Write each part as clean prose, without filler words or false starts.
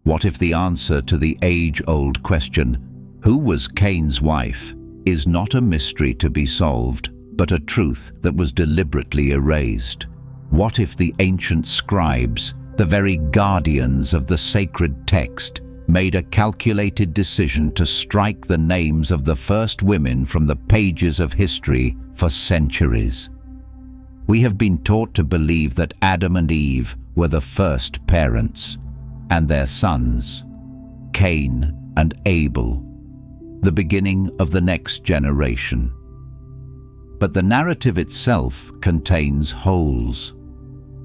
What if the answer to the age-old question, who was Cain's wife, is not a mystery to be solved, but a truth that was deliberately erased? What if the ancient scribes, the very guardians of the sacred text, made a calculated decision to strike the names of the first women from the pages of history for centuries? We have been taught to believe that Adam and Eve were the first parents, and their sons, Cain and Abel, the beginning of the next generation. But the narrative itself contains holes,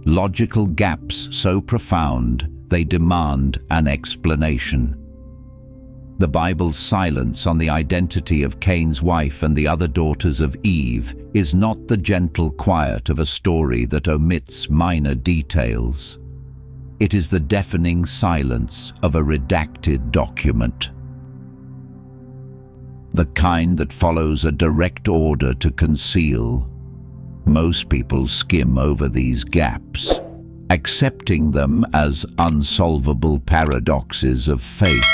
logical gaps so profound they demand an explanation. The Bible's silence on the identity of Cain's wife and the other daughters of Eve is not the gentle quiet of a story that omits minor details. It is the deafening silence of a redacted document. The kind that follows a direct order to conceal. Most people skim over these gaps, accepting them as unsolvable paradoxes of faith.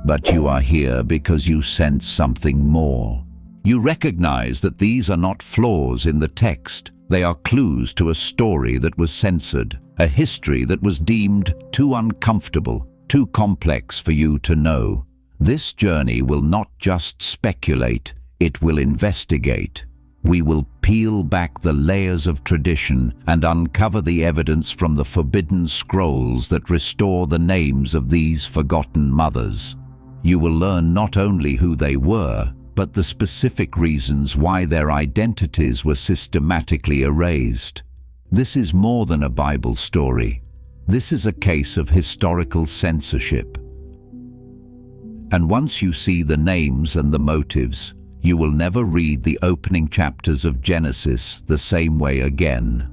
But you are here because you sense something more. You recognize that these are not flaws in the text. They are clues to a story that was censored, a history that was deemed too uncomfortable, too complex for you to know. This journey will not just speculate, it will investigate. We will peel back the layers of tradition and uncover the evidence from the forbidden scrolls that restore the names of these forgotten mothers. You will learn not only who they were, but the specific reasons why their identities were systematically erased. This is more than a Bible story. This is a case of historical censorship. And once you see the names and the motives, you will never read the opening chapters of Genesis the same way again.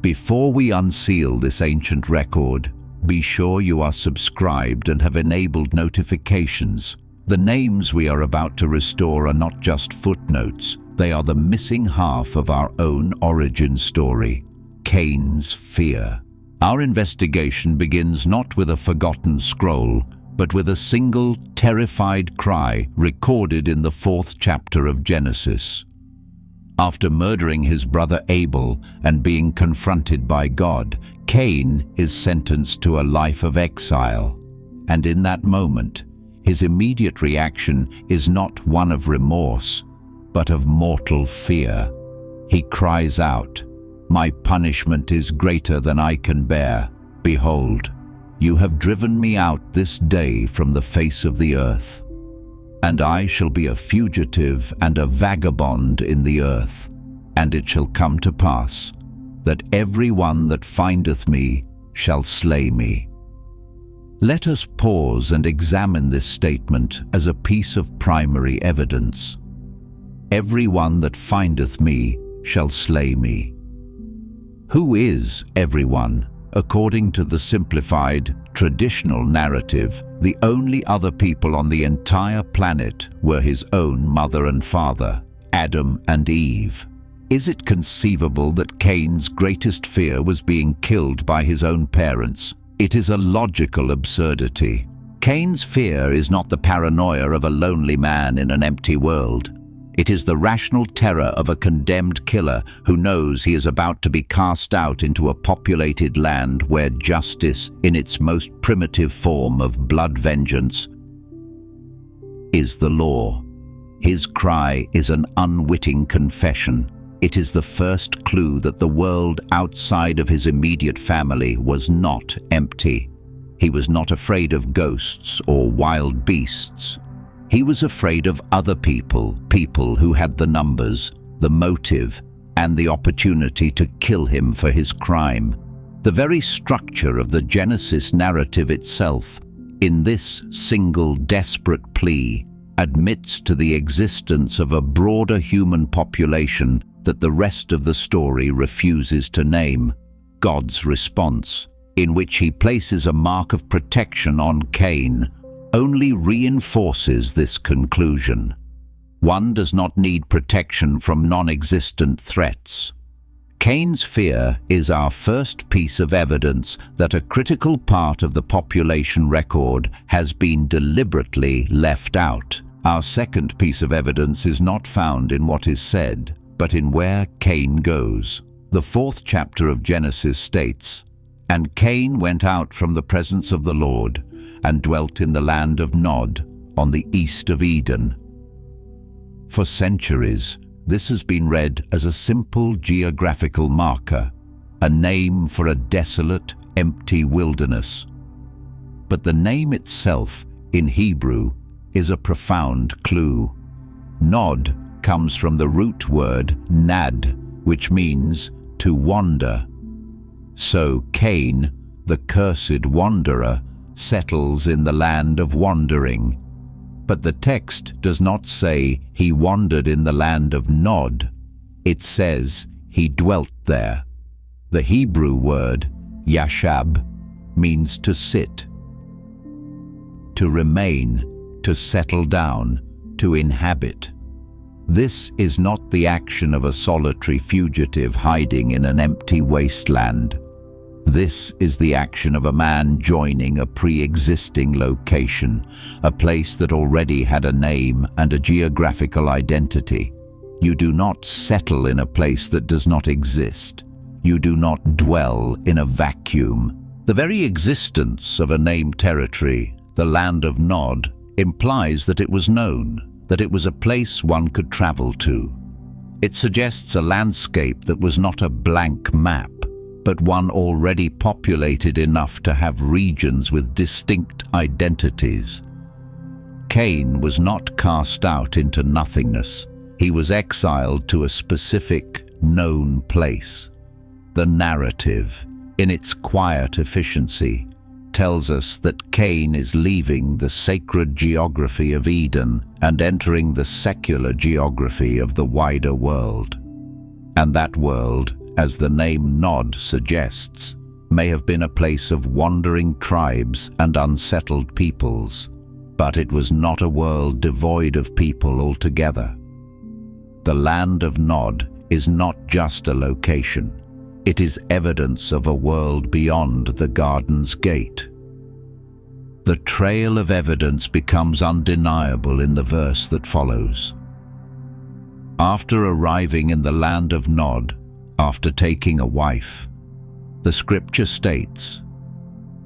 Before we unseal this ancient record, be sure you are subscribed and have enabled notifications. The names we are about to restore are not just footnotes, they are the missing half of our own origin story, Cain's fear. Our investigation begins not with a forgotten scroll, but with a single terrified cry recorded in the 4th chapter of Genesis. After murdering his brother Abel and being confronted by God, Cain is sentenced to a life of exile. And in that moment, his immediate reaction is not one of remorse, but of mortal fear. He cries out, "My punishment is greater than I can bear. Behold, you have driven me out this day from the face of the earth, and I shall be a fugitive and a vagabond in the earth. And it shall come to pass, that every one that findeth me shall slay me." Let us pause and examine this statement as a piece of primary evidence. Every one that findeth me shall slay me. Who is everyone? According to the simplified, traditional narrative, the only other people on the entire planet were his own mother and father, Adam and Eve. Is it conceivable that Cain's greatest fear was being killed by his own parents? It is a logical absurdity. Cain's fear is not the paranoia of a lonely man in an empty world. It is the rational terror of a condemned killer who knows he is about to be cast out into a populated land where justice, in its most primitive form of blood vengeance, is the law. His cry is an unwitting confession. It is the first clue that the world outside of his immediate family was not empty. He was not afraid of ghosts or wild beasts. He was afraid of other people, people who had the numbers, the motive, and the opportunity to kill him for his crime. The very structure of the Genesis narrative itself, in this single desperate plea, admits to the existence of a broader human population that the rest of the story refuses to name. God's response, in which he places a mark of protection on Cain, only reinforces this conclusion. One does not need protection from non-existent threats. Cain's fear is our first piece of evidence that a critical part of the population record has been deliberately left out. Our second piece of evidence is not found in what is said, but in where Cain goes. The 4th chapter of Genesis states, "And Cain went out from the presence of the Lord, and dwelt in the land of Nod, on the east of Eden." For centuries, this has been read as a simple geographical marker, a name for a desolate, empty wilderness. But the name itself, in Hebrew, is a profound clue. Nod comes from the root word nad, which means to wander. So Cain, the cursed wanderer, settles in the land of wandering. But the text does not say he wandered in the land of Nod. It says he dwelt there. The Hebrew word yashab means to sit, to remain, to settle down, to inhabit. This is not the action of a solitary fugitive hiding in an empty wasteland. This is the action of a man joining a pre-existing location, a place that already had a name and a geographical identity. You do not settle in a place that does not exist. You do not dwell in a vacuum. The very existence of a named territory, the land of Nod, implies that it was known, that it was a place one could travel to. It suggests a landscape that was not a blank map, but one already populated enough to have regions with distinct identities. Cain was not cast out into nothingness. He was exiled to a specific, known place. The narrative, in its quiet efficiency, tells us that Cain is leaving the sacred geography of Eden and entering the secular geography of the wider world. And that world, as the name Nod suggests, may have been a place of wandering tribes and unsettled peoples, but it was not a world devoid of people altogether. The land of Nod is not just a location. It is evidence of a world beyond the garden's gate. The trail of evidence becomes undeniable in the verse that follows. After arriving in the land of Nod, after taking a wife, the scripture states,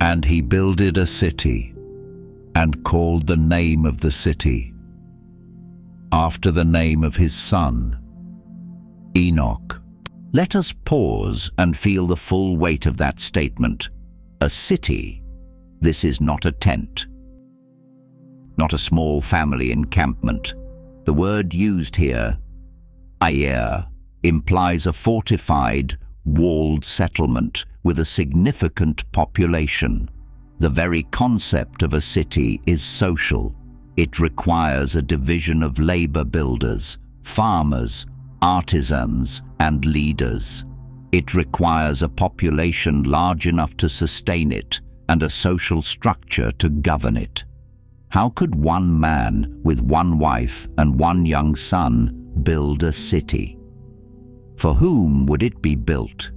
"And he builded a city, and called the name of the city after the name of his son, Enoch." Let us pause and feel the full weight of that statement. A city. This is not a tent, not a small family encampment. The word used here, ayer, implies a fortified, walled settlement with a significant population. The very concept of a city is social. It requires a division of labor builders, farmers, artisans, and leaders. It requires a population large enough to sustain it and a social structure to govern it. How could one man with one wife and one young son build a city? For whom would it be built?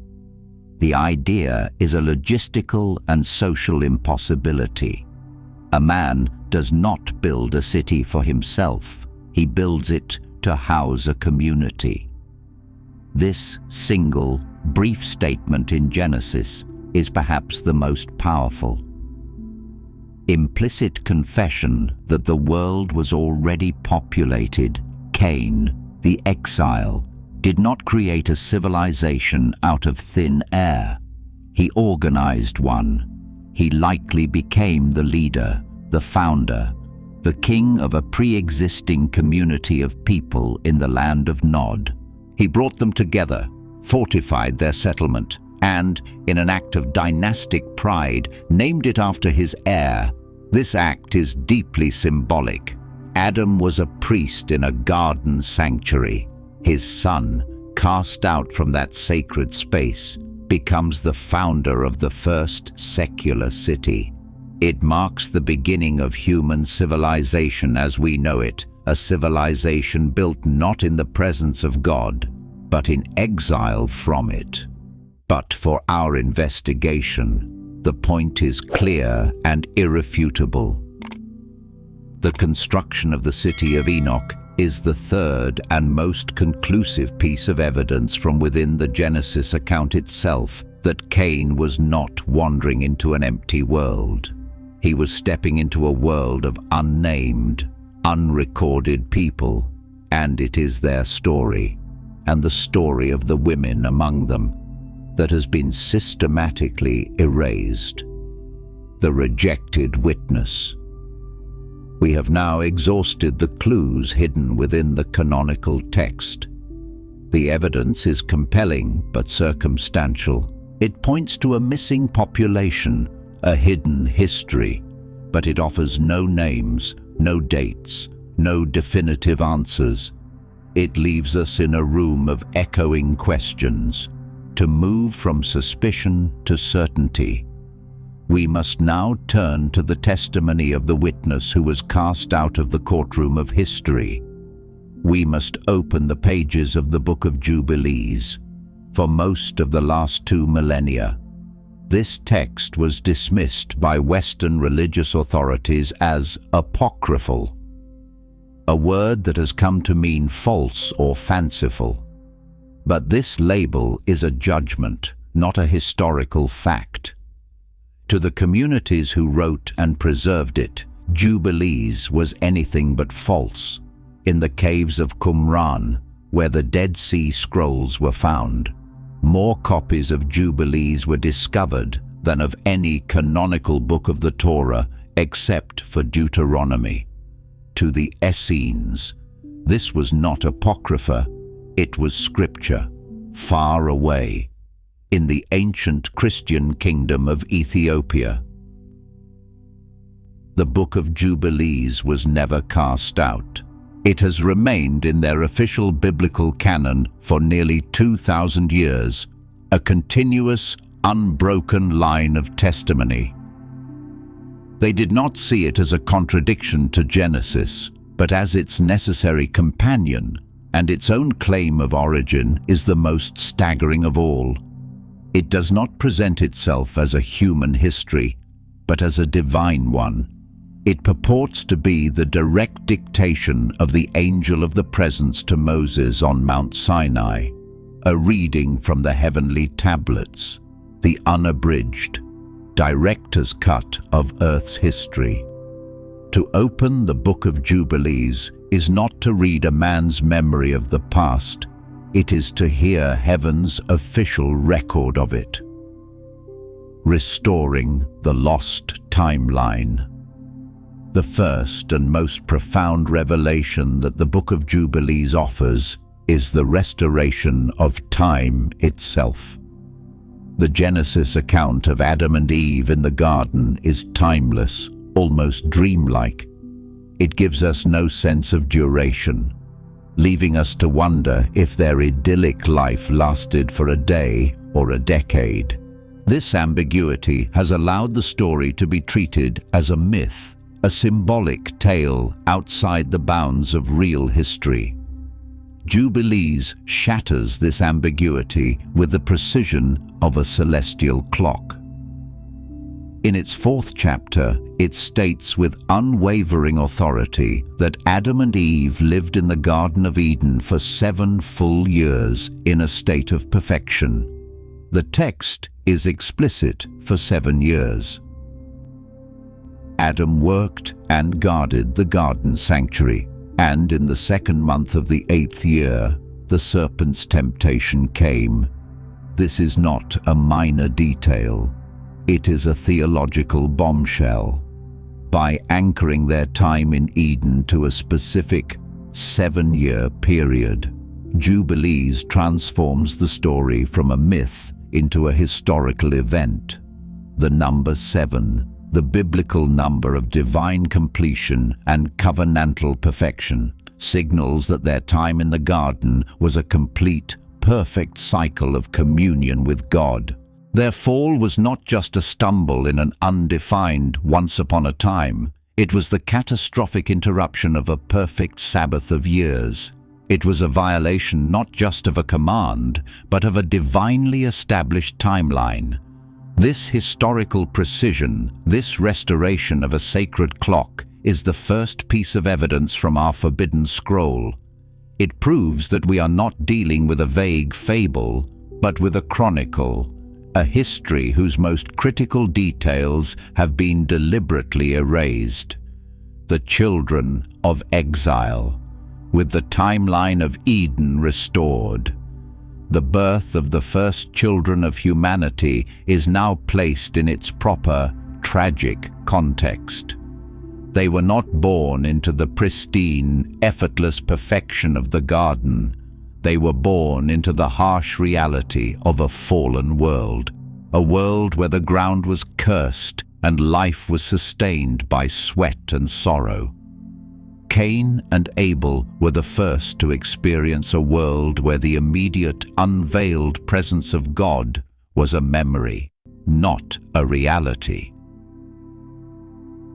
The idea is a logistical and social impossibility. A man does not build a city for himself. He builds it to house a community. This single, brief statement in Genesis is perhaps the most powerful. Implicit confession that the world was already populated. Cain, the exile, did not create a civilization out of thin air. He organized one. He likely became the leader, the founder, the king of a pre-existing community of people in the land of Nod. He brought them together, fortified their settlement, and, in an act of dynastic pride, named it after his heir. This act is deeply symbolic. Adam was a priest in a garden sanctuary. His son, cast out from that sacred space, becomes the founder of the first secular city. It marks the beginning of human civilization as we know it, a civilization built not in the presence of God, but in exile from it. But for our investigation, the point is clear and irrefutable. The construction of the city of Enoch is the third and most conclusive piece of evidence from within the Genesis account itself that Cain was not wandering into an empty world. He was stepping into a world of unnamed, unrecorded people, and it is their story, and the story of the women among them, that has been systematically erased. The rejected witness. We have now exhausted the clues hidden within the canonical text. The evidence is compelling but circumstantial. It points to a missing population, a hidden history, but it offers no names, no dates, no definitive answers. It leaves us in a room of echoing questions. To move from suspicion to certainty, we must now turn to the testimony of the witness who was cast out of the courtroom of history. We must open the pages of the Book of Jubilees. For most of the last 2 millennia, this text was dismissed by Western religious authorities as apocryphal, a word that has come to mean false or fanciful. But this label is a judgment, not a historical fact. To the communities who wrote and preserved it, Jubilees was anything but false. In the caves of Qumran, where the Dead Sea Scrolls were found, more copies of Jubilees were discovered than of any canonical book of the Torah except for Deuteronomy. To the Essenes, this was not apocrypha, it was scripture, far away, in the ancient Christian kingdom of Ethiopia. The Book of Jubilees was never cast out. It has remained in their official biblical canon for nearly 2,000 years, a continuous, unbroken line of testimony. They did not see it as a contradiction to Genesis, but as its necessary companion, and its own claim of origin is the most staggering of all. It does not present itself as a human history, but as a divine one. It purports to be the direct dictation of the angel of the presence to Moses on Mount Sinai, a reading from the heavenly tablets, the unabridged, director's cut of Earth's history. To open the Book of Jubilees is not to read a man's memory of the past, it is to hear heaven's official record of it. Restoring the lost timeline. The first and most profound revelation that the Book of Jubilees offers is the restoration of time itself. The Genesis account of Adam and Eve in the garden is timeless, almost dreamlike. It gives us no sense of duration, leaving us to wonder if their idyllic life lasted for a day or a decade. This ambiguity has allowed the story to be treated as a myth, a symbolic tale outside the bounds of real history. Jubilees shatters this ambiguity with the precision of a celestial clock. In its 4th chapter, it states with unwavering authority that Adam and Eve lived in the Garden of Eden for 7 full years in a state of perfection. The text is explicit for 7 years. Adam worked and guarded the garden sanctuary, and in the 2nd month of the 8th year, the serpent's temptation came. This is not a minor detail. It is a theological bombshell. By anchoring their time in Eden to a specific 7-year period, Jubilees transforms the story from a myth into a historical event. The number 7, the biblical number of divine completion and covenantal perfection, signals that their time in the garden was a complete, perfect cycle of communion with God. Their fall was not just a stumble in an undefined once upon a time. It was the catastrophic interruption of a perfect Sabbath of years. It was a violation not just of a command, but of a divinely established timeline. This historical precision, this restoration of a sacred clock, is the first piece of evidence from our forbidden scroll. It proves that we are not dealing with a vague fable, but with a chronicle, a history whose most critical details have been deliberately erased. The children of Exile, with the timeline of Eden restored. The birth of the first children of humanity is now placed in its proper, tragic context. They were not born into the pristine, effortless perfection of the garden. They were born into the harsh reality of a fallen world, a world where the ground was cursed and life was sustained by sweat and sorrow. Cain and Abel were the first to experience a world where the immediate, unveiled presence of God was a memory, not a reality.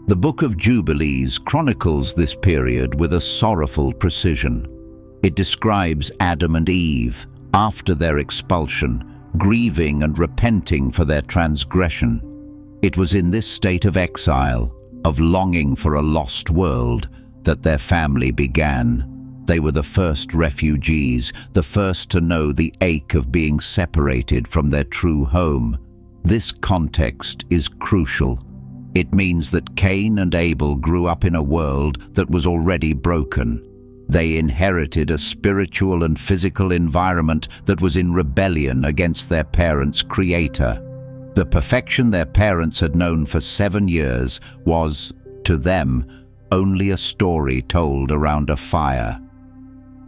The Book of Jubilees chronicles this period with a sorrowful precision. It describes Adam and Eve, after their expulsion, grieving and repenting for their transgression. It was in this state of exile, of longing for a lost world, that their family began. They were the first refugees, the first to know the ache of being separated from their true home. This context is crucial. It means that Cain and Abel grew up in a world that was already broken. They inherited a spiritual and physical environment that was in rebellion against their parents' creator. The perfection their parents had known for 7 years was, to them, only a story told around a fire.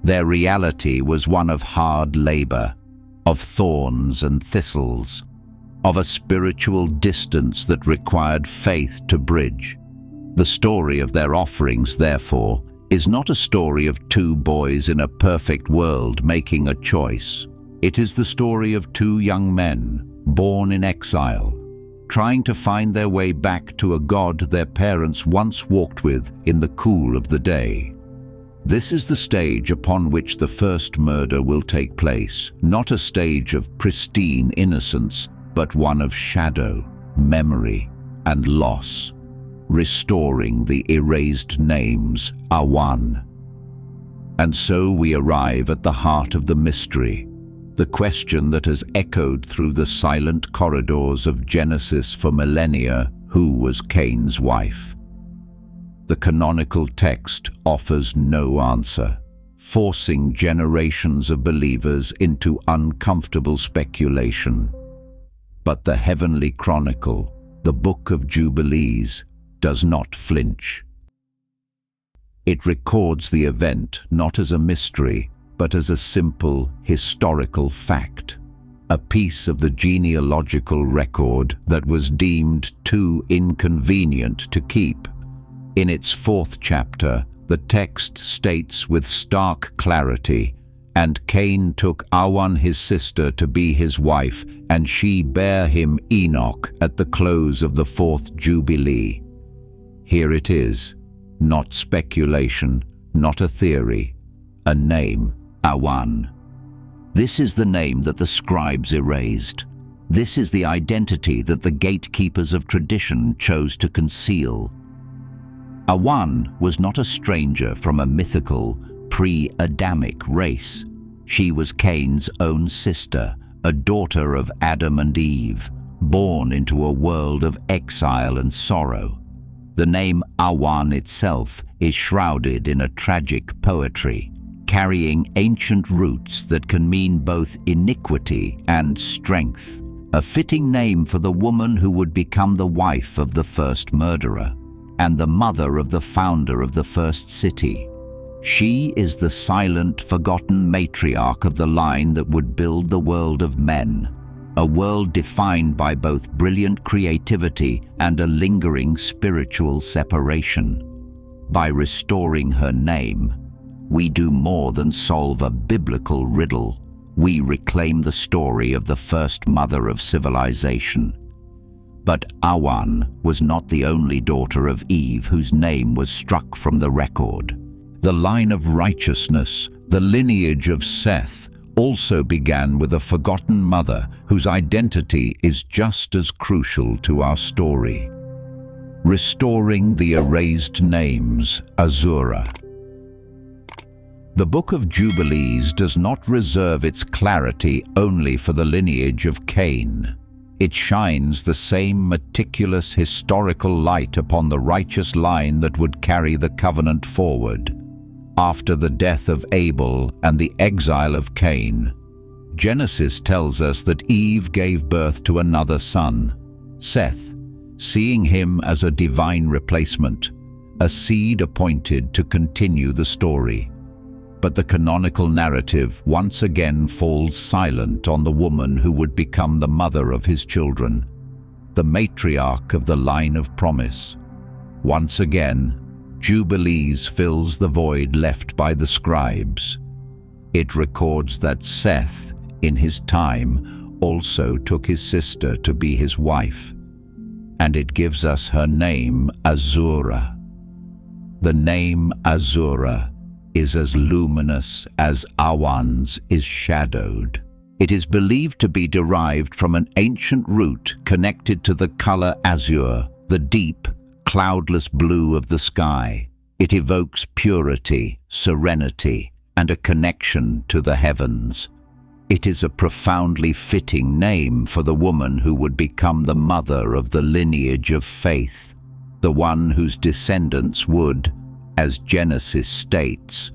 Their reality was one of hard labor, of thorns and thistles, of a spiritual distance that required faith to bridge. The story of their offerings, therefore, is not a story of two boys in a perfect world making a choice. It is the story of two young men, born in exile, trying to find their way back to a God their parents once walked with in the cool of the day. This is the stage upon which the first murder will take place, not a stage of pristine innocence, but one of shadow, memory, and loss, restoring the erased names Awan. And so we arrive at the heart of the mystery, the question that has echoed through the silent corridors of Genesis for millennia: who was Cain's wife? The canonical text offers no answer, forcing generations of believers into uncomfortable speculation. But the heavenly chronicle, the Book of Jubilees, does not flinch. It records the event not as a mystery, but as a simple historical fact, a piece of the genealogical record that was deemed too inconvenient to keep. In its 4th chapter, the text states with stark clarity, "And Cain took Awan his sister to be his wife, and she bare him Enoch at the close of the 4th Jubilee." Here it is, not speculation, not a theory, a name, Awan. This is the name that the scribes erased. This is the identity that the gatekeepers of tradition chose to conceal. Awan was not a stranger from a mythical, pre-Adamic race. She was Cain's own sister, a daughter of Adam and Eve, born into a world of exile and sorrow. The name Awan itself is shrouded in a tragic poetry, carrying ancient roots that can mean both iniquity and strength, a fitting name for the woman who would become the wife of the first murderer and the mother of the founder of the first city. She is the silent, forgotten matriarch of the line that would build the world of men, a world defined by both brilliant creativity and a lingering spiritual separation. By restoring her name, we do more than solve a biblical riddle. We reclaim the story of the first mother of civilization. But Awan was not the only daughter of Eve whose name was struck from the record. The line of righteousness, The lineage of Seth also began with a forgotten mother whose identity is just as crucial to our story. Restoring the erased names, Azura. The Book of Jubilees does not reserve its clarity only for the lineage of Cain. It shines the same meticulous historical light upon the righteous line that would carry the covenant forward. After the death of Abel and the exile of Cain, Genesis tells us that Eve gave birth to another son, Seth, seeing him as a divine replacement, a seed appointed to continue the story. But the canonical narrative once again falls silent on the woman who would become the mother of his children, the matriarch of the line of promise. Once again, Jubilees fills the void left by the Scribes. It records that Seth, in his time, also took his sister to be his wife, and it gives us her name, Azura. The name Azura is as luminous as Awan's is shadowed. It is believed to be derived from an ancient root connected to the color azure, the deep, cloudless blue of the sky. It evokes purity, serenity, and a connection to the heavens. It is a profoundly fitting name for the woman who would become the mother of the lineage of faith, the one whose descendants would, as Genesis states,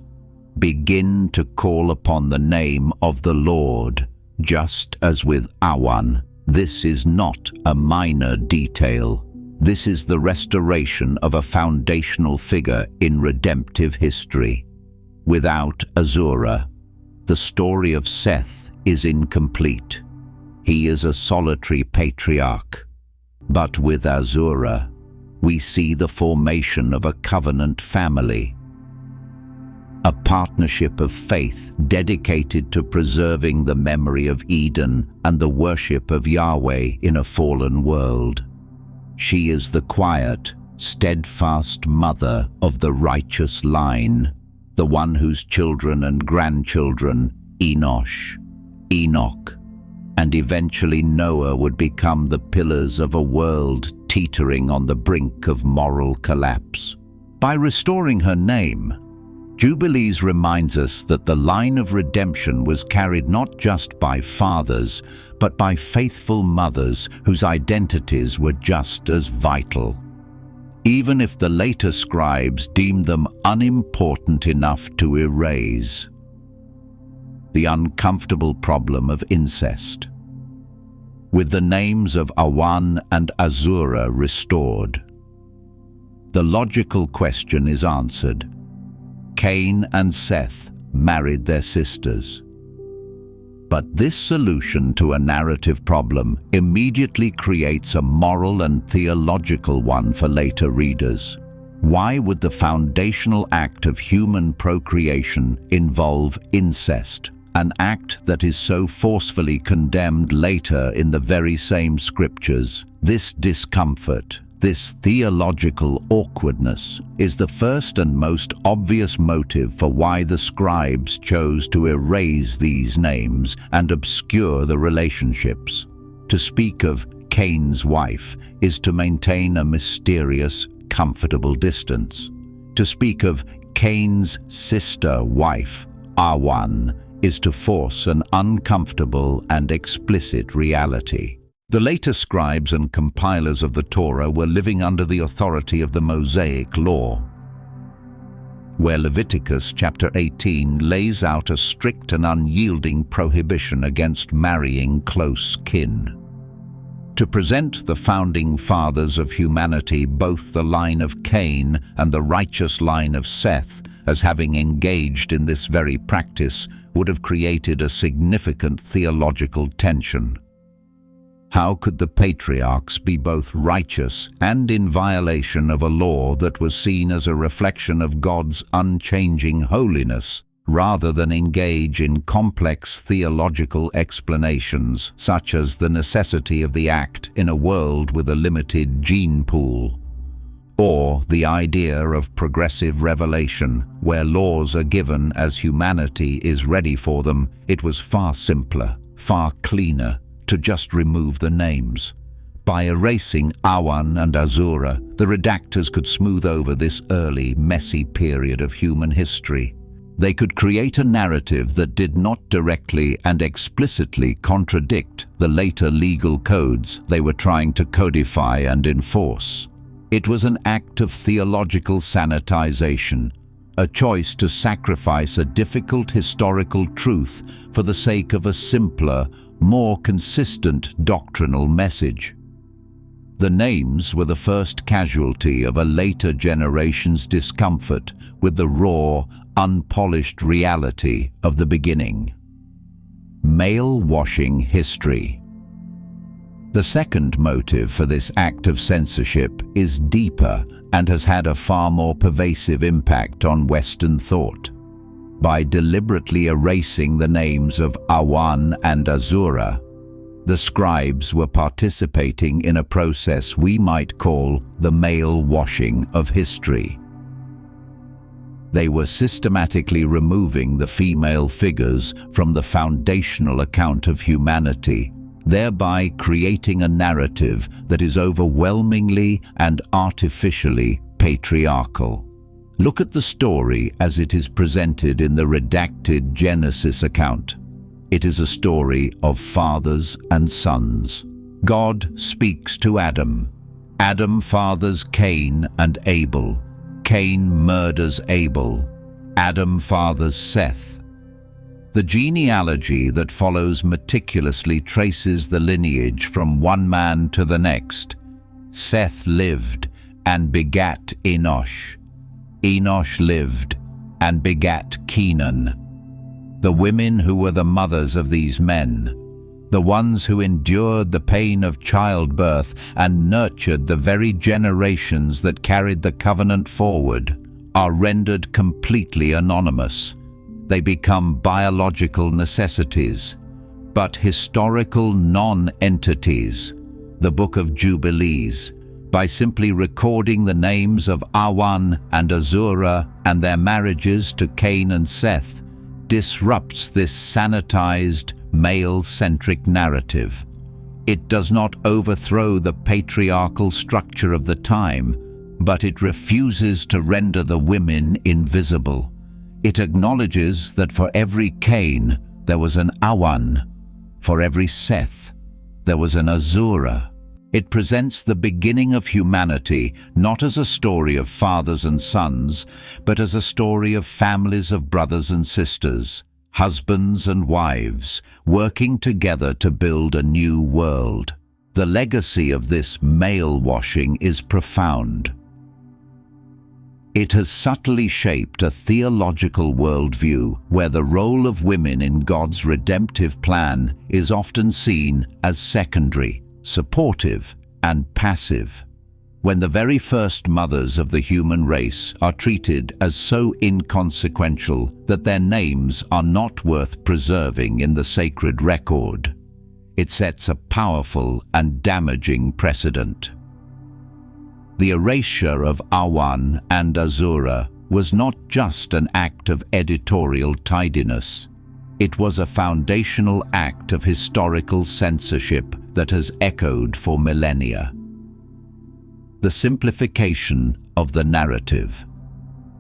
begin to call upon the name of the Lord. Just as with Awan, this is not a minor detail. This is the restoration of a foundational figure in redemptive history. Without Azura, the story of Seth is incomplete. He is a solitary patriarch. But with Azura, we see the formation of a covenant family, a partnership of faith dedicated to preserving the memory of Eden and the worship of Yahweh in a fallen world. She is the quiet, steadfast mother of the righteous line, the one whose children and grandchildren, Enoch, and eventually Noah would become the pillars of a world teetering on the brink of moral collapse. By restoring her name, Jubilees reminds us that the line of redemption was carried not just by fathers, but by faithful mothers whose identities were just as vital. Even if the later scribes deemed them unimportant enough to erase. The uncomfortable problem of incest. With the names of Awan and Azura restored, the logical question is answered. Cain and Seth married their sisters. But this solution to a narrative problem immediately creates a moral and theological one for later readers. Why would the foundational act of human procreation involve incest, an act that is so forcefully condemned later in the very same scriptures? This discomfort, this theological awkwardness, is the first and most obvious motive for why the scribes chose to erase these names and obscure the relationships. To speak of Cain's wife is to maintain a mysterious, comfortable distance. To speak of Cain's sister wife, Awan, is to force an uncomfortable and explicit reality. The later scribes and compilers of the Torah were living under the authority of the Mosaic law, where Leviticus chapter 18 lays out a strict and unyielding prohibition against marrying close kin. To present the founding fathers of humanity, both the line of Cain and the righteous line of Seth, as having engaged in this very practice, would have created a significant theological tension. How could the patriarchs be both righteous and in violation of a law that was seen as a reflection of God's unchanging holiness, rather than engage in complex theological explanations, such as the necessity of the act in a world with a limited gene pool? or the idea of progressive revelation, where laws are given as humanity is ready for them. It was far simpler, far cleaner, to just remove the names. By erasing Awan and Azura, the redactors could smooth over this early, messy period of human history. They could create a narrative that did not directly and explicitly contradict the later legal codes they were trying to codify and enforce. It was an act of theological sanitization, a choice to sacrifice a difficult historical truth for the sake of a simpler, more consistent doctrinal message. The names were the first casualty of a later generation's discomfort with the raw, unpolished reality of the beginning. Male-washing history. The second motive for this act of censorship is deeper and has had a far more pervasive impact on Western thought. By deliberately erasing the names of Awan and Azura, the scribes were participating in a process we might call the male washing of history. They were systematically removing the female figures from the foundational account of humanity, thereby creating a narrative that is overwhelmingly and artificially patriarchal. Look at the story as it is presented in the redacted Genesis account. It is a story of fathers and sons. God speaks to Adam. Adam fathers Cain and Abel. Cain murders Abel. Adam fathers Seth. The genealogy that follows meticulously traces the lineage from one man to the next. Seth lived and begat Enoch. Enoch lived and begat Kenan. The women who were the mothers of these men, the ones who endured the pain of childbirth and nurtured the very generations that carried the covenant forward, are rendered completely anonymous. They become biological necessities, but historical non-entities. The Book of Jubilees, by simply recording the names of Awan and Azura and their marriages to Cain and Seth, disrupts this sanitized, male-centric narrative. It does not overthrow the patriarchal structure of the time, but it refuses to render the women invisible. It acknowledges that for every Cain, there was an Awan. For every Seth, there was an Azura. It presents the beginning of humanity not as a story of fathers and sons, but as a story of families of brothers and sisters, husbands and wives, working together to build a new world. The legacy of this male washing is profound. It has subtly shaped a theological worldview where the role of women in God's redemptive plan is often seen as secondary, supportive, and passive. When the very first mothers of the human race are treated as so inconsequential that their names are not worth preserving in the sacred record, it sets a powerful and damaging precedent. The erasure of Awan and Azura was not just an act of editorial tidiness. It was a foundational act of historical censorship that has echoed for millennia. The simplification of the narrative.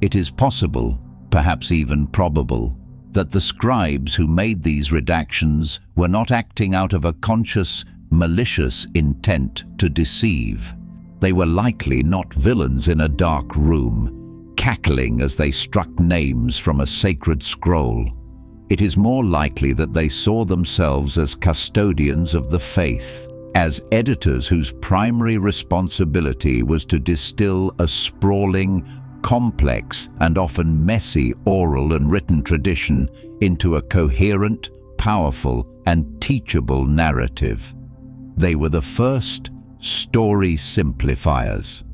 It is possible, perhaps even probable, that the scribes who made these redactions were not acting out of a conscious, malicious intent to deceive. They were likely not villains in a dark room, cackling as they struck names from a sacred scroll. It is more likely that they saw themselves as custodians of the faith, as editors whose primary responsibility was to distill a sprawling, complex, and often messy oral and written tradition into a coherent, powerful, and teachable narrative. They were the first story simplifiers.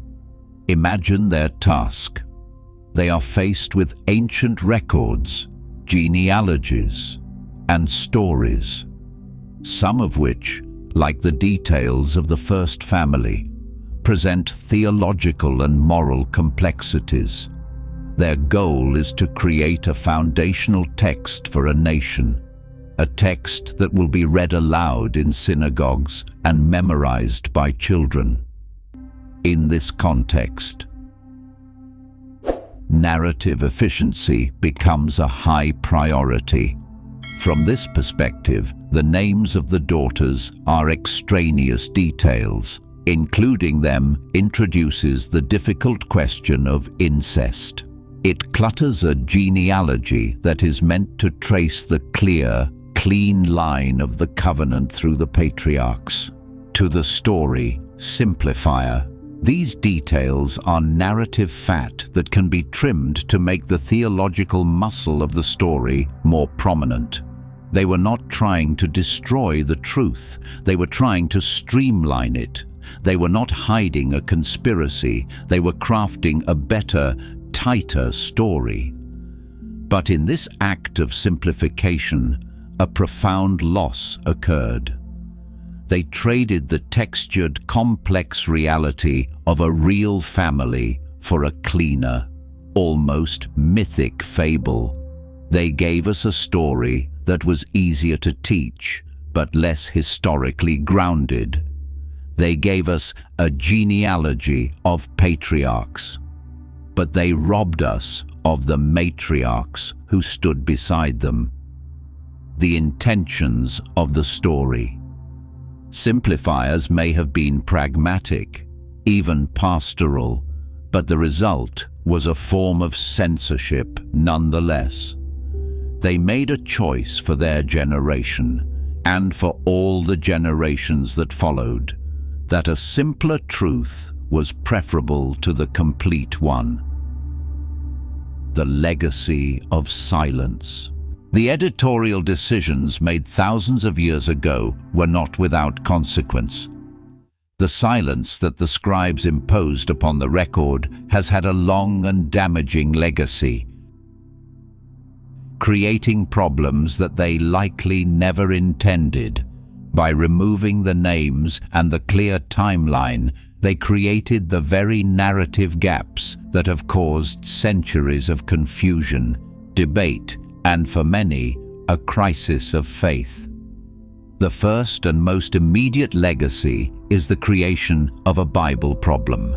Imagine their task. They are faced with ancient records, genealogies, and stories, some of which, like the details of the first family, present theological and moral complexities. Their goal is to create a foundational text for a nation, a text that will be read aloud in synagogues and memorized by children. In this context, narrative efficiency becomes a high priority. From this perspective, the names of the daughters are extraneous details. Including them introduces the difficult question of incest. It clutters a genealogy that is meant to trace the clear, clean line of the covenant through the patriarchs. To the story, Simplifier, these details are narrative fat that can be trimmed to make the theological muscle of the story more prominent. They were not trying to destroy the truth, they were trying to streamline it. They were not hiding a conspiracy, they were crafting a better, tighter story. But in this act of simplification, a profound loss occurred. They traded the textured, complex reality of a real family for a cleaner, almost mythic fable. They gave us a story that was easier to teach, but less historically grounded. They gave us a genealogy of patriarchs, but they robbed us of the matriarchs who stood beside them, the intentions of the story. Simplifiers may have been pragmatic, even pastoral, but the result was a form of censorship nonetheless. They made a choice for their generation, and for all the generations that followed, that a simpler truth was preferable to the complete one. The legacy of silence. The editorial decisions made thousands of years ago were not without consequence. The silence that the scribes imposed upon the record has had a long and damaging legacy, creating problems that they likely never intended. By removing the names and the clear timeline, they created the very narrative gaps that have caused centuries of confusion, debate, and for many, a crisis of faith. The first and most immediate legacy is the creation of a Bible problem.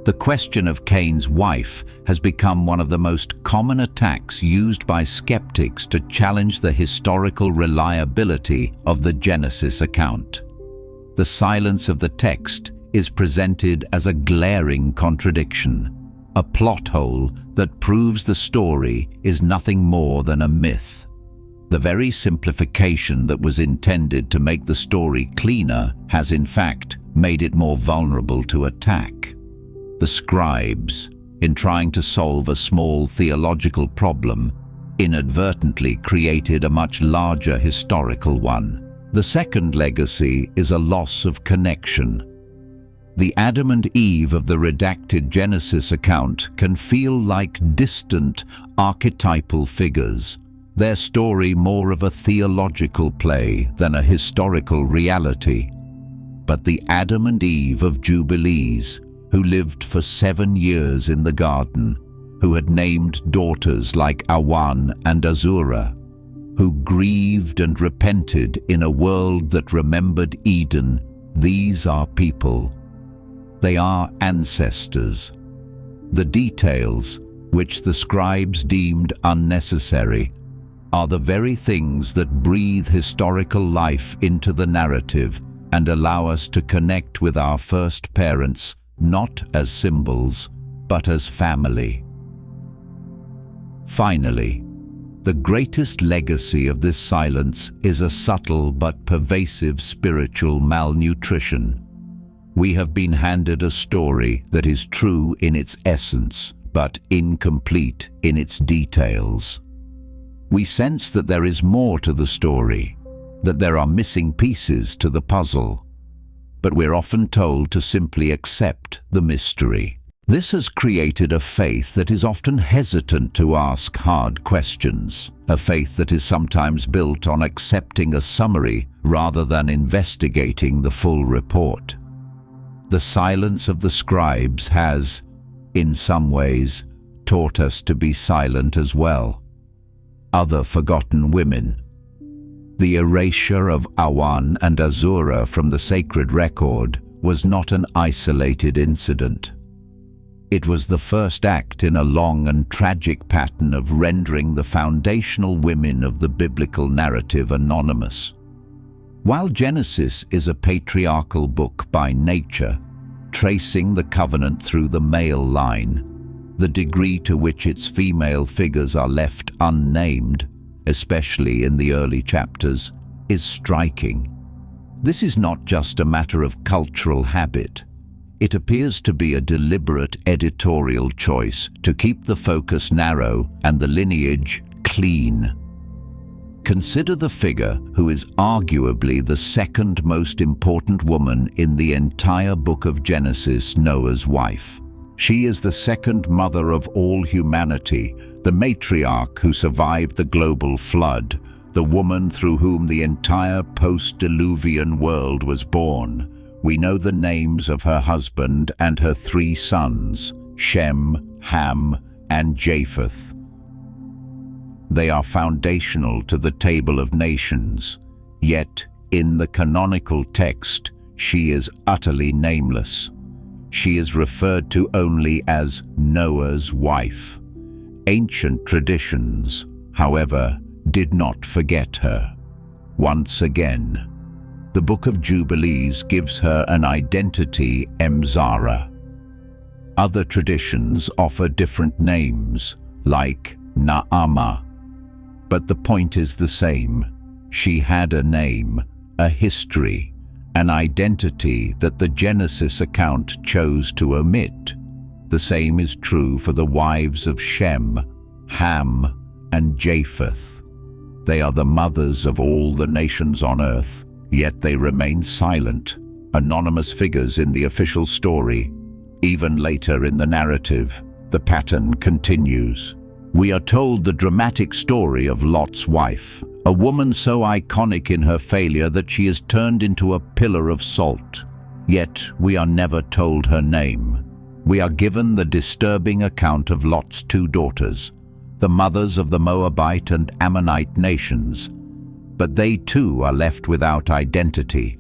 The question of Cain's wife has become one of the most common attacks used by skeptics to challenge the historical reliability of the Genesis account. The silence of the text is presented as a glaring contradiction, a plot hole that proves the story is nothing more than a myth. The very simplification that was intended to make the story cleaner has in fact made it more vulnerable to attack. The scribes, in trying to solve a small theological problem, inadvertently created a much larger historical one. The second legacy is a loss of connection. The Adam and Eve of the redacted Genesis account can feel like distant, archetypal figures, their story more of a theological play than a historical reality. But the Adam and Eve of Jubilees, who lived for 7 years in the garden, who had named daughters like Awan and Azura, who grieved and repented in a world that remembered Eden, these are people. They are ancestors. The details, which the scribes deemed unnecessary, are the very things that breathe historical life into the narrative and allow us to connect with our first parents, not as symbols, but as family. Finally, the greatest legacy of this silence is a subtle but pervasive spiritual malnutrition. We have been handed a story that is true in its essence, but incomplete in its details. We sense that there is more to the story, that there are missing pieces to the puzzle, but we're often told to simply accept the mystery. This has created a faith that is often hesitant to ask hard questions, a faith that is sometimes built on accepting a summary rather than investigating the full report. The silence of the scribes has, in some ways, taught us to be silent as well. Other forgotten women. The erasure of Awan and Azura from the sacred record was not an isolated incident. It was the first act in a long and tragic pattern of rendering the foundational women of the biblical narrative anonymous. While Genesis is a patriarchal book by nature, tracing the covenant through the male line, the degree to which its female figures are left unnamed, especially in the early chapters, is striking. This is not just a matter of cultural habit. It appears to be a deliberate editorial choice to keep the focus narrow and the lineage clean. Consider the figure who is arguably the second most important woman in the entire book of Genesis, Noah's wife. She is the second mother of all humanity, the matriarch who survived the global flood, the woman through whom the entire post-diluvian world was born. We know the names of her husband and her 3 sons, Shem, Ham, and Japheth. They are foundational to the Table of Nations, yet in the canonical text, she is utterly nameless. She is referred to only as Noah's wife. Ancient traditions, however, did not forget her. Once again, the Book of Jubilees gives her an identity, Emzara. Other traditions offer different names, like Naamah, but the point is the same. She had a name, a history, an identity that the Genesis account chose to omit. The same is true for the wives of Shem, Ham, and Japheth. They are the mothers of all the nations on earth, yet they remain silent, anonymous figures in the official story. Even later in the narrative, the pattern continues. We are told the dramatic story of Lot's wife, a woman so iconic in her failure that she is turned into a pillar of salt. Yet we are never told her name. We are given the disturbing account of Lot's 2 daughters, the mothers of the Moabite and Ammonite nations, but they too are left without identity.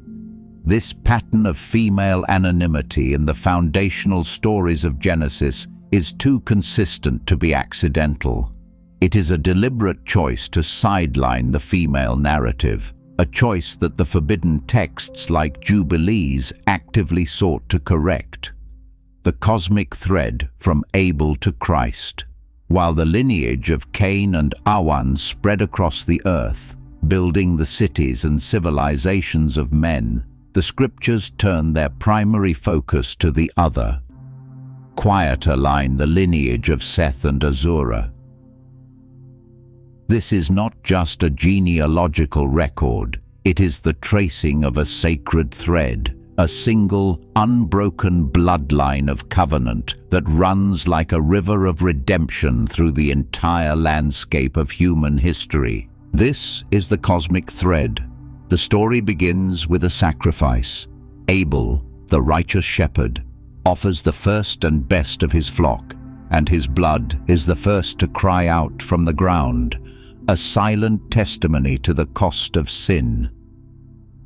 This pattern of female anonymity in the foundational stories of Genesis is too consistent to be accidental. It is a deliberate choice to sideline the female narrative, a choice that the forbidden texts like Jubilees actively sought to correct. The cosmic thread from Abel to Christ. While the lineage of Cain and Awan spread across the earth, building the cities and civilizations of men, the scriptures turn their primary focus to the other. Quieter line the lineage of Seth and Azura. This is not just a genealogical record, it is the tracing of a sacred thread, a single, unbroken bloodline of covenant that runs like a river of redemption through the entire landscape of human history. This is the cosmic thread. The story begins with a sacrifice. Abel, the righteous shepherd, offers the first and best of his flock, and his blood is the first to cry out from the ground, a silent testimony to the cost of sin.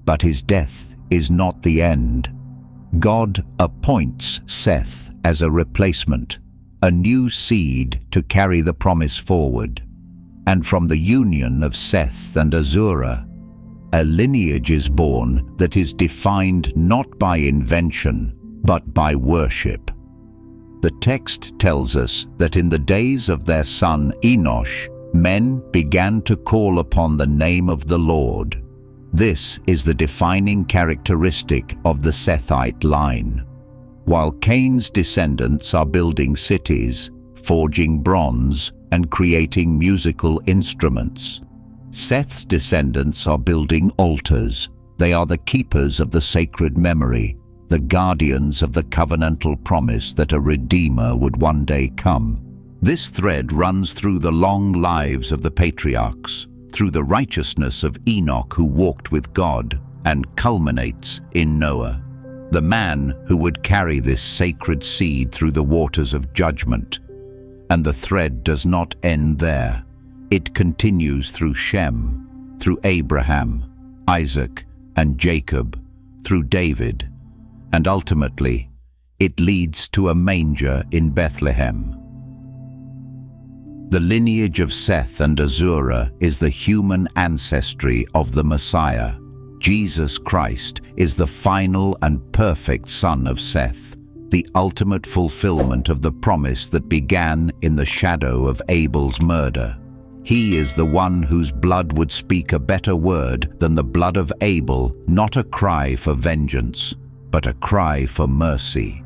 But his death is not the end. God appoints Seth as a replacement, a new seed to carry the promise forward. And from the union of Seth and Azura, a lineage is born that is defined not by invention, but by worship. The text tells us that in the days of their son Enoch, men began to call upon the name of the Lord. This is the defining characteristic of the Sethite line. While Cain's descendants are building cities, forging bronze, and creating musical instruments, Seth's descendants are building altars. They are the keepers of the sacred memory, the guardians of the covenantal promise that a Redeemer would one day come. This thread runs through the long lives of the patriarchs, through the righteousness of Enoch who walked with God, and culminates in Noah. the man who would carry this sacred seed through the waters of judgment. And the thread does not end there. It continues through Shem, through Abraham, Isaac, and Jacob, through David, and ultimately, it leads to a manger in Bethlehem. The lineage of Seth and Azura is the human ancestry of the Messiah. Jesus Christ is the final and perfect son of Seth, the ultimate fulfillment of the promise that began in the shadow of Abel's murder. He is the one whose blood would speak a better word than the blood of Abel, not a cry for vengeance, but a cry for mercy.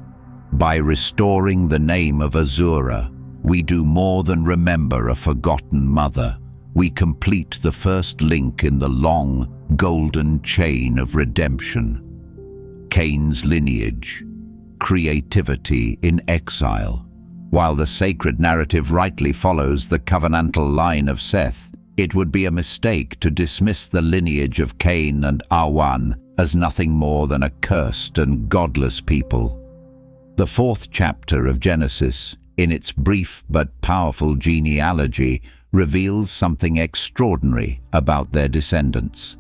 By restoring the name of Azura, we do more than remember a forgotten mother. We complete the first link in the long, golden chain of redemption. Cain's lineage, creativity in exile. While the sacred narrative rightly follows the covenantal line of Seth, it would be a mistake to dismiss the lineage of Cain and Awan as nothing more than a cursed and godless people. The fourth chapter of Genesis, in its brief but powerful genealogy, reveals something extraordinary about their descendants.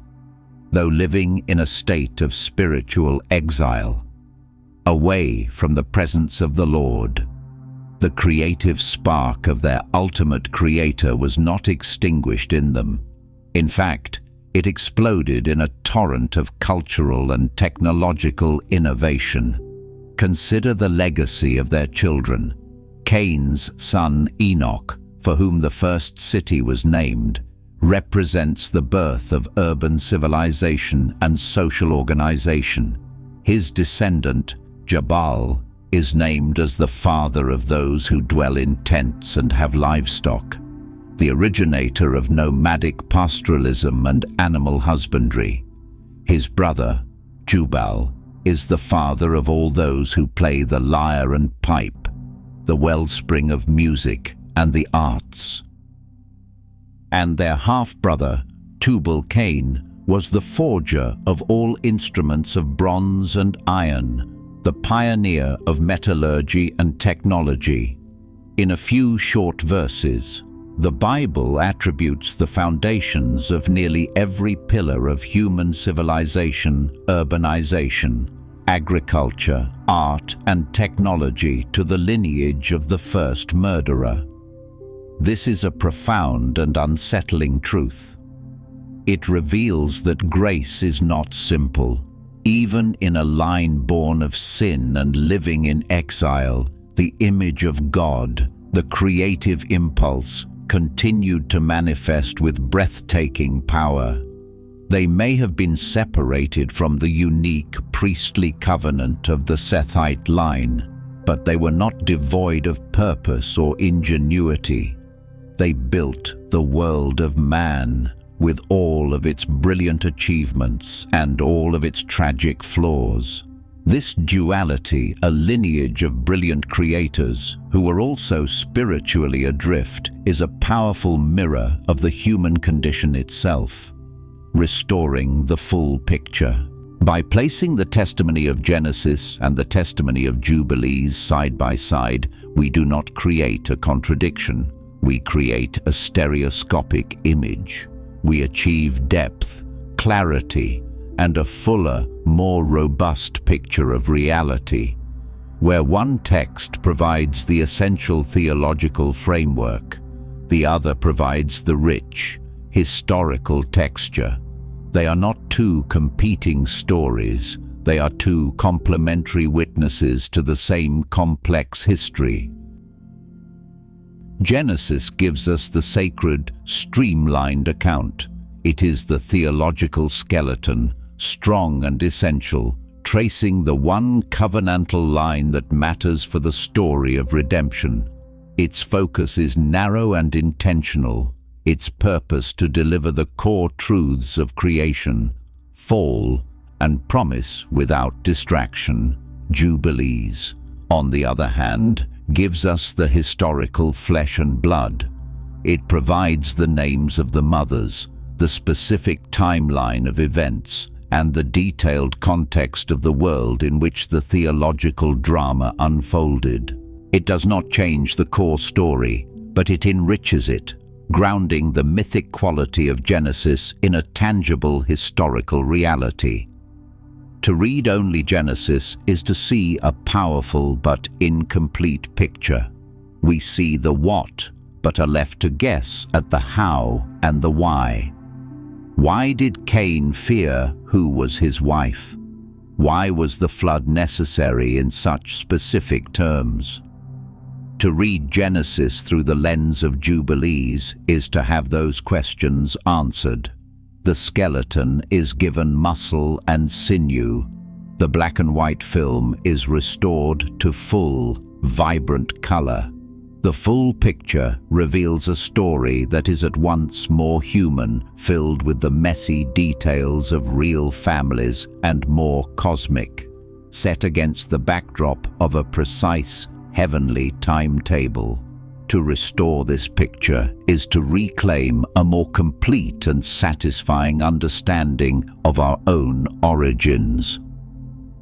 Though living in a state of spiritual exile, away from the presence of the Lord, the creative spark of their ultimate creator was not extinguished in them. In fact, it exploded in a torrent of cultural and technological innovation. Consider the legacy of their children. Cain's son Enoch, for whom the first city was named, represents the birth of urban civilization and social organization. His descendant, Jabal, is named as the father of those who dwell in tents and have livestock, the originator of nomadic pastoralism and animal husbandry. His brother, Jubal, is the father of all those who play the lyre and pipe, the wellspring of music and the arts. And their half-brother, Tubal-Cain, was the forger of all instruments of bronze and iron, the pioneer of metallurgy and technology. In a few short verses, the Bible attributes the foundations of nearly every pillar of human civilization, urbanization, agriculture, art, and technology to the lineage of the first murderer. This is a profound and unsettling truth. It reveals that grace is not simple. Even in a line born of sin and living in exile, the image of God, the creative impulse, continued to manifest with breathtaking power. They may have been separated from the unique priestly covenant of the Sethite line, but they were not devoid of purpose or ingenuity. They built the world of man, with all of its brilliant achievements and all of its tragic flaws. This duality, a lineage of brilliant creators who were also spiritually adrift, is a powerful mirror of the human condition itself, restoring the full picture. By placing the testimony of Genesis and the testimony of Jubilees side by side, we do not create a contradiction. We create a stereoscopic image. We achieve depth, clarity, and a fuller, more robust picture of reality. Where one text provides the essential theological framework, the other provides the rich, historical texture. They are not two competing stories. They are two complementary witnesses to the same complex history. Genesis gives us the sacred, streamlined account. It is the theological skeleton, strong and essential, tracing the one covenantal line that matters for the story of redemption. Its focus is narrow and intentional, its purpose to deliver the core truths of creation, fall, and promise without distraction. Jubilees, on the other hand, gives us the historical flesh and blood. It provides the names of the mothers, the specific timeline of events, and the detailed context of the world in which the theological drama unfolded. It does not change the core story, but it enriches it, grounding the mythic quality of Genesis in a tangible historical reality. To read only Genesis is to see a powerful but incomplete picture. We see the what, but are left to guess at the how and the why. Why did Cain fear who was his wife? Why was the flood necessary in such specific terms? To read Genesis through the lens of Jubilees is to have those questions answered. The skeleton is given muscle and sinew. The black and white film is restored to full, vibrant color. The full picture reveals a story that is at once more human, filled with the messy details of real families, and more cosmic, set against the backdrop of a precise, heavenly timetable. To restore this picture is to reclaim a more complete and satisfying understanding of our own origins.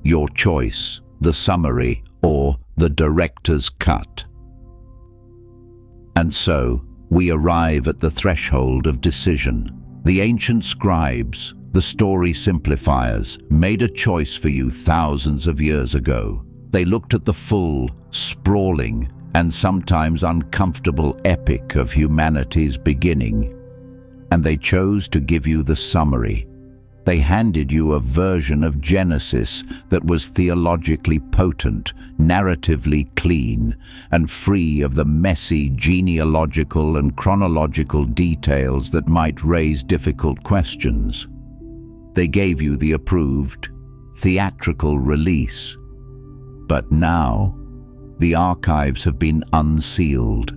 Your choice, the summary or the director's cut. And so, we arrive at the threshold of decision. The ancient scribes, the story simplifiers, made a choice for you thousands of years ago. They looked at the full, sprawling, and sometimes uncomfortable epic of humanity's beginning, and they chose to give you the summary. They handed you a version of Genesis that was theologically potent, narratively clean, and free of the messy genealogical and chronological details that might raise difficult questions. They gave you the approved, theatrical release. But now, the archives have been unsealed.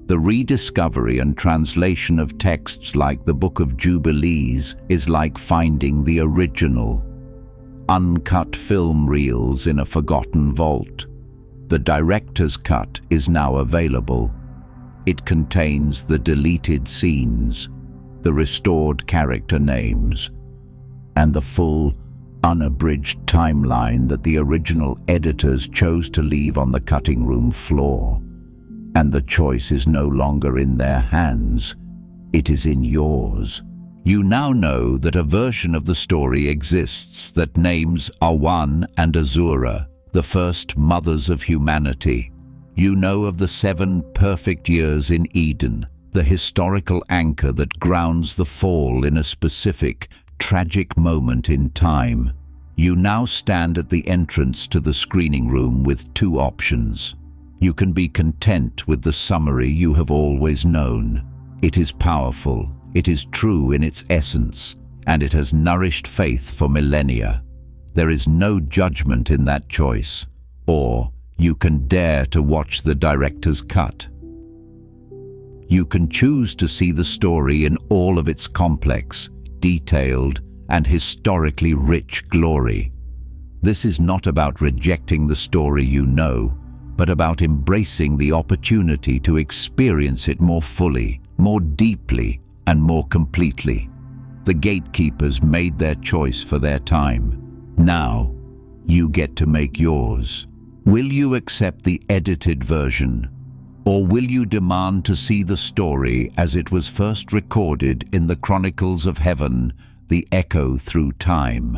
The rediscovery and translation of texts like the Book of Jubilees is like finding the original. Uncut film reels in a forgotten vault. The director's cut is now available. It contains the deleted scenes, the restored character names, and the full, unabridged timeline that the original editors chose to leave on the cutting room floor. And the choice is no longer in their hands. It is in yours. You now know that a version of the story exists that names Awan and Azura, the first mothers of humanity. You know of the 7 perfect years in Eden, the historical anchor that grounds the fall in a specific, tragic moment in time. You now stand at the entrance to the screening room with 2 options. You can be content with the summary you have always known. It is powerful, it is true in its essence, and it has nourished faith for millennia. There is no judgment in that choice. Or you can dare to watch the director's cut. You can choose to see the story in all of its complex, detailed, and historically rich glory. This is not about rejecting the story you know, but about embracing the opportunity to experience it more fully, more deeply, and more completely. The gatekeepers made their choice for their time. Now, you get to make yours. Will you accept the edited version, or will you demand to see the story as it was first recorded in the Chronicles of Heaven, the echo through time?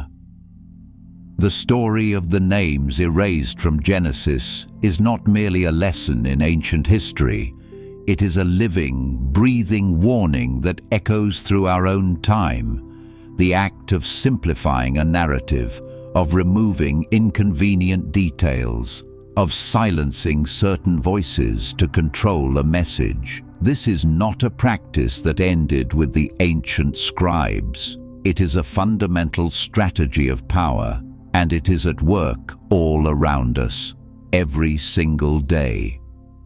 The story of the names erased from Genesis is not merely a lesson in ancient history. It is a living, breathing warning that echoes through our own time. The act of simplifying a narrative, of removing inconvenient details, of silencing certain voices to control a message. This is not a practice that ended with the ancient scribes. It is a fundamental strategy of power, and it is at work all around us, every single day.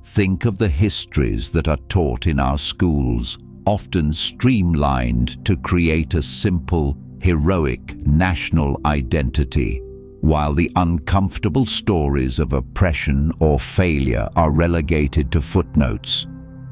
Think of the histories that are taught in our schools, often streamlined to create a simple, heroic national identity, while the uncomfortable stories of oppression or failure are relegated to footnotes.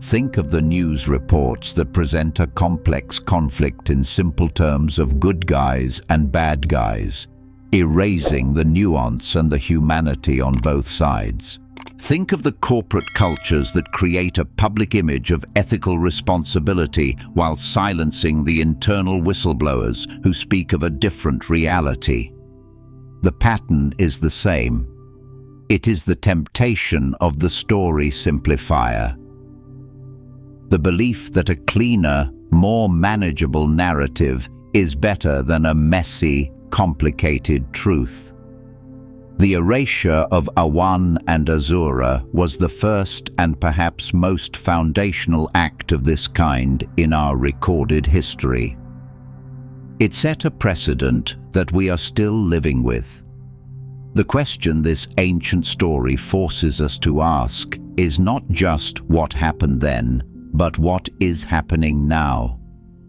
Think of the news reports that present a complex conflict in simple terms of good guys and bad guys, erasing the nuance and the humanity on both sides. Think of the corporate cultures that create a public image of ethical responsibility while silencing the internal whistleblowers who speak of a different reality. The pattern is the same. It is the temptation of the story simplifier. The belief that a cleaner, more manageable narrative is better than a messy, complicated truth. The erasure of Awan and Azura was the first and perhaps most foundational act of this kind in our recorded history. It set a precedent that we are still living with. The question this ancient story forces us to ask is not just what happened then, but what is happening now.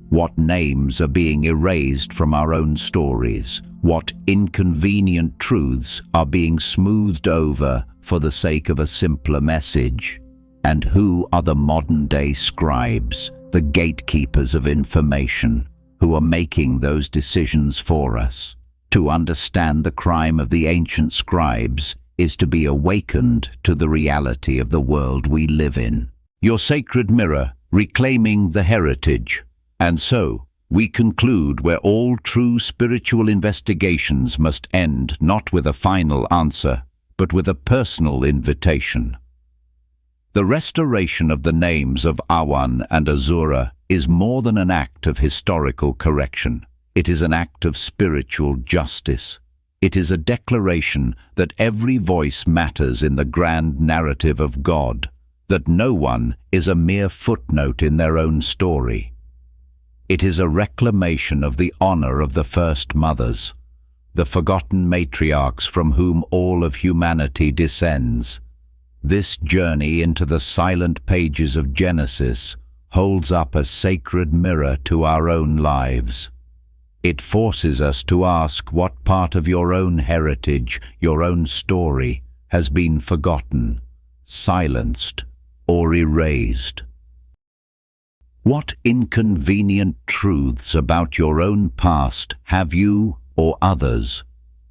What names are being erased from our own stories? What inconvenient truths are being smoothed over for the sake of a simpler message? And who are the modern-day scribes, the gatekeepers of information, who are making those decisions for us? To understand the crime of the ancient scribes is to be awakened to the reality of the world we live in. Your sacred mirror, reclaiming the heritage. And so, we conclude where all true spiritual investigations must end, not with a final answer, but with a personal invitation. The restoration of the names of Awan and Azura is more than an act of historical correction. It is an act of spiritual justice. It is a declaration that every voice matters in the grand narrative of God, that no one is a mere footnote in their own story. It is a reclamation of the honor of the first mothers, the forgotten matriarchs from whom all of humanity descends. This journey into the silent pages of Genesis holds up a sacred mirror to our own lives. It forces us to ask what part of your own heritage, your own story, has been forgotten, silenced, or erased. What inconvenient truths about your own past have you, or others,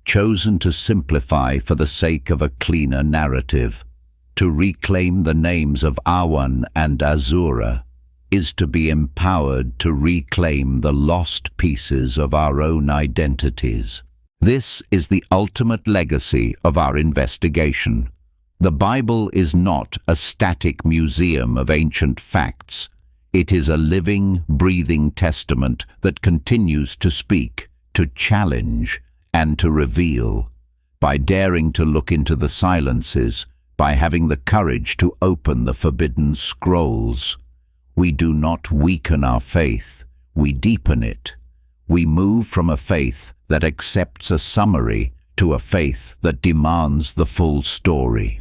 chosen to simplify for the sake of a cleaner narrative? To reclaim the names of Awan and Azura is to be empowered to reclaim the lost pieces of our own identities. This is the ultimate legacy of our investigation. The Bible is not a static museum of ancient facts. It is a living, breathing testament that continues to speak, to challenge, and to reveal. By daring to look into the silences, by having the courage to open the forbidden scrolls, we do not weaken our faith, we deepen it. We move from a faith that accepts a summary to a faith that demands the full story.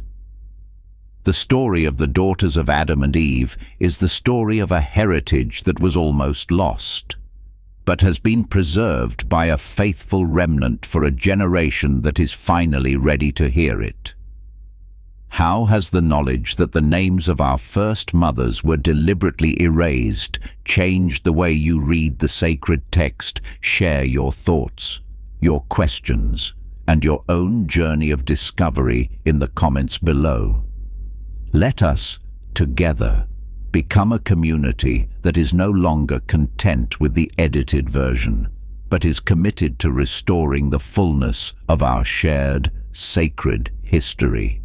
The story of the daughters of Adam and Eve is the story of a heritage that was almost lost, but has been preserved by a faithful remnant for a generation that is finally ready to hear it. How has the knowledge that the names of our first mothers were deliberately erased changed the way you read the sacred text, share your thoughts, your questions, and your own journey of discovery in the comments below? Let us, together, become a community that is no longer content with the edited version, but is committed to restoring the fullness of our shared, sacred history.